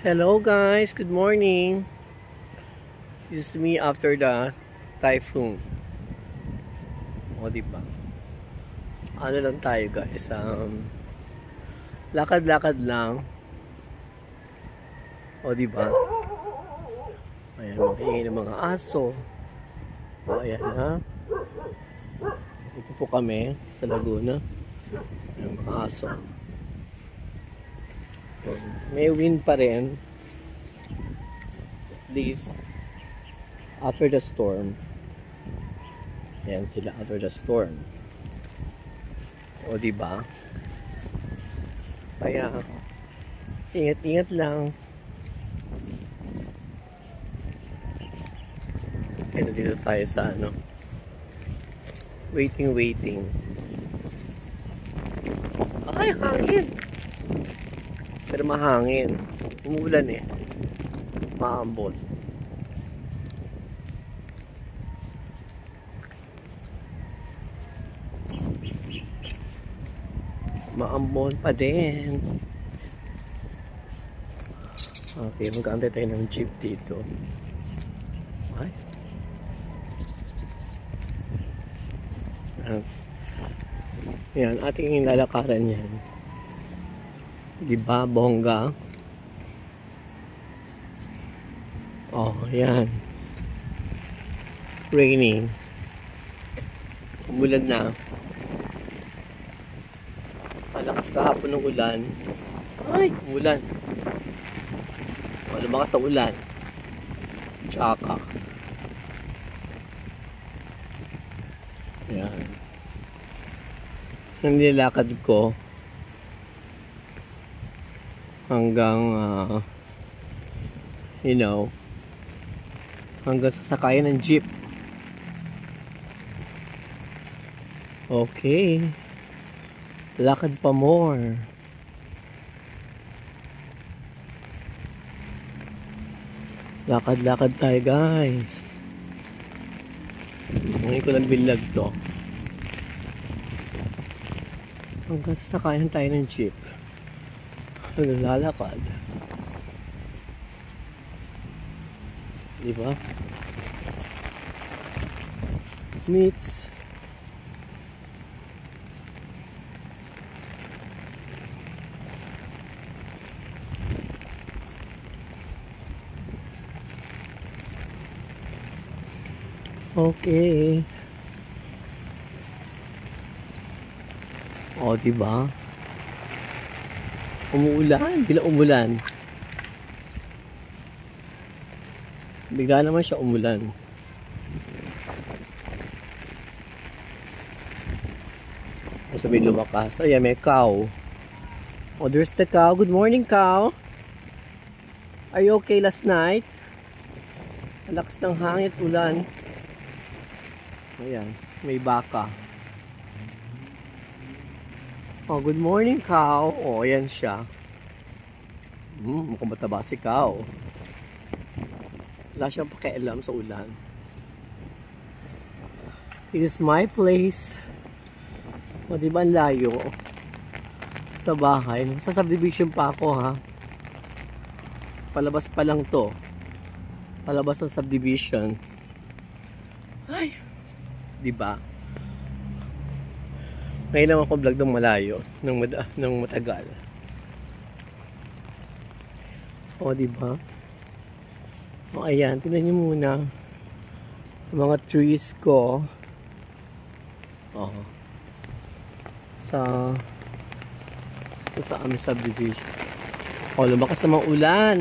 Hello guys, good morning. This is me after the typhoon. O diba? Ano lang tayo guys, lakad-lakad lang. O diba? Ayan, makiingin ng mga aso. O ayan ha. Ito po kami sa Laguna. Ayan, mga aso. May wind pa rin. At least after the storm. Ayan sila after the storm. O diba? Kaya ingat-ingat lang. Ito dito tayo sa waiting. Ay, hangin! Pero mahangin. Umuulan eh. Maambon. Maambon pa din. Okay, mag-aantay tayo ng jeep dito. Ay. Yan, ating lalakaran yan. Diba, bongga? Oh, yan. Raining. Umulan na. Malakas kahapon ng ulan. Ay, umulan. Lumakas sa ulan. Tsaka. Yan. Ang nilakad ko hanggang hanggang sa sakayan ng jeep. Okay, lakad pa more. Lakad tayo guys. Ngayon ko lang bilag to hanggang sa sakayan tayo ng jeep. Lalakad, diba? Meets okay. O diba? Umuulan, bigla umulan. Bigla naman siya umulan. Sabi lumakas. Ayan, may cow. Oh, there's the cow. Good morning, cow. Are you okay last night? Ang lakas ng hangin at ulan. Ayan, may baka. Oh, good morning, cow. Oh, ayan siya. Mukhang mataba si cow. Wala siyang pakialam sa ulan. This is my place. O, diba ang layo sa bahay? Sa subdivision pa ako, ha? Palabas pa lang to. Palabas ng subdivision. Ay! Diba? Ngayon lang ako vlog ng malayo, ng matagal. O, diba? O, ayan. Tingnan nyo muna. Mga trees ko. O. Sa aming subdivision. O, lumakas na mga ulan.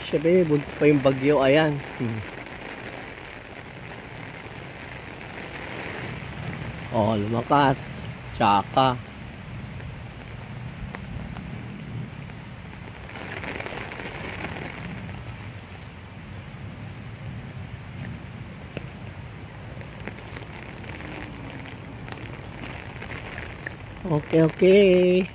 Siyempre, buntis pa yung bagyo. Ayan. Oh, lumakas. Tsaka. Okay.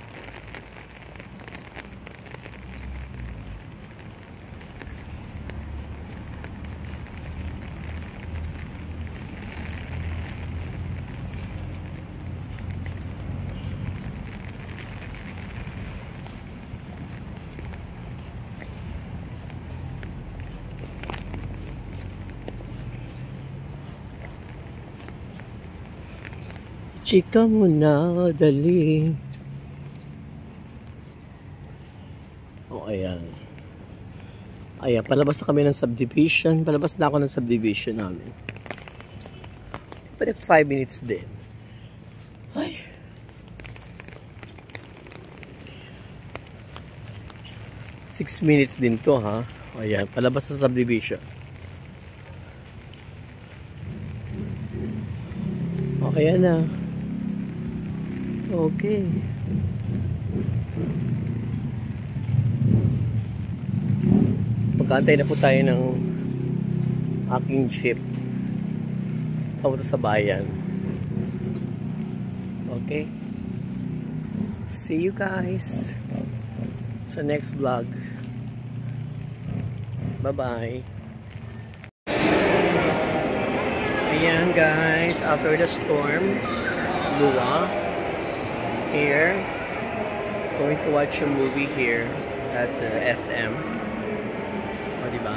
Chika mo na, dali. O, ayan. Ayan, palabas na kami ng subdivision. Palabas na ako ng subdivision namin. Pwede 5 minutes din. Ay. Six minutes din to, ha? Ayan, palabas sa subdivision. Okay na. Okay. Magkantay na po tayo ng aking jeep papunta sa bayan. Okay. See you guys sa next vlog. Bye-bye. Ayan guys, after the storm, luwa. Here, going to watch a movie here at SM. O, diba?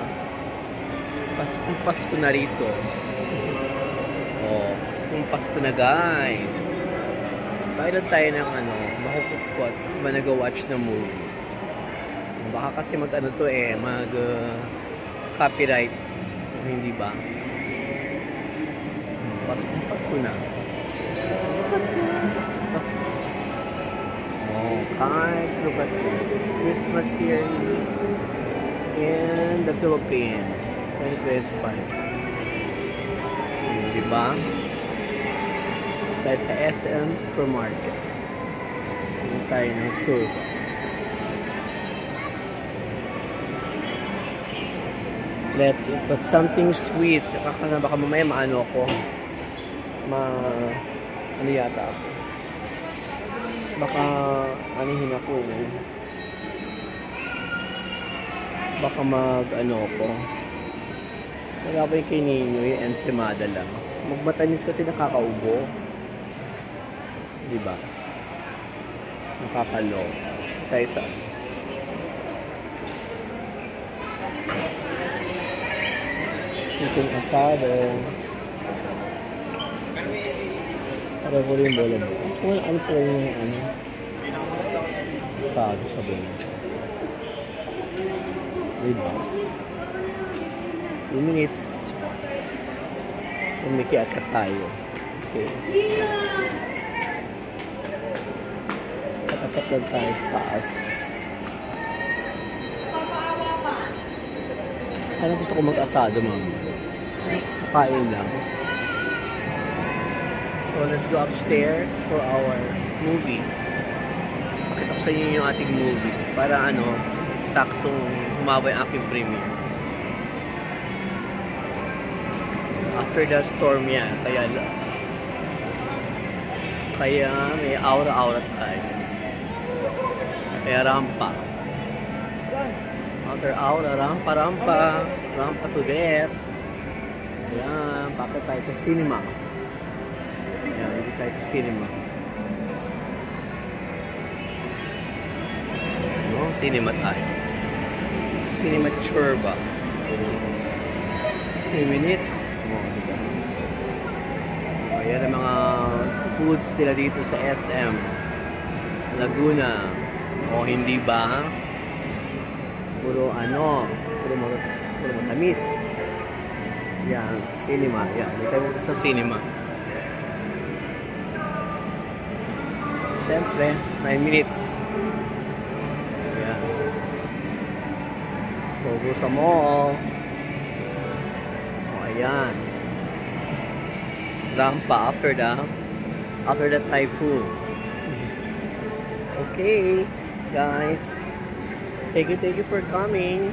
Paskong-pasko na rito. O, paskong-pasko na guys. Baila tayo ng makukutkot ba nag-watch ng movie. Baka kasi mag-ano to mag-copyright. Hindi ba? Pasko na. Oh, guys, look at this. Christmas here in the Philippines. 2025. Diba? Tayo sa SM Supermarket. Hindi tayo ng churro. Let's eat. But something sweet. Baka mamaya maano ako. Ano yata ako. Baka anihin ako. Baka mag-ano ko. Wala pa yung kay Ninoy, ensimada lang. Magmatanis kasi nakakaubo. Diba? Nakakalo. Tayo sa itong asado. Para po rin bola mo. Ano po yung asado sa bola. Diba? 2 minutes. Umikiakat tayo. Okay. Katapat lang tayo sa taas. Ano gusto ko mag-asado, ma'am? Kakain lang. So, let's go upstairs for our movie. Pakita ko sa inyo yung ating movie. Para saktong humaba yung aking premiere. After the storm yan. Kaya may aura-aura tayo. Kaya rampa. After aura, rampa to there. Ayan, pakita tayo sa cinema. Ayan, hindi tayo sa cinema. Cinema tayo. Cinema churba. 3 minutes. Ayan ang mga foods nila dito sa SM Laguna. O hindi ba? Puro matamis. Yan, cinema. Yan, hindi tayo sa cinema. Siyempre, 9 minutes. Yan. Pogo sa mall. O, ayan. Rampa after the typhoon. Okay, guys. Thank you for coming.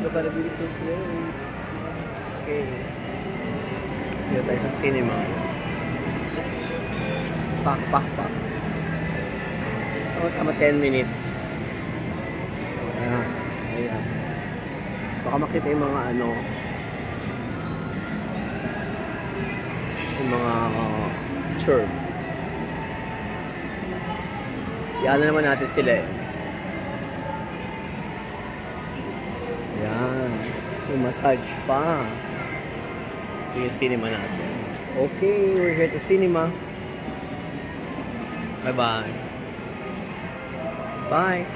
Look at the beautiful place. Okay. Dito tayo sa cinema. Pak. Tama 10 minutes. Ayan. Baka makita yung mga yung mga church. Yan na naman natin sila eh. Yan. May massage pa. Ito yung cinema natin. Okay, we're here at the cinema. Bye-bye. Bye.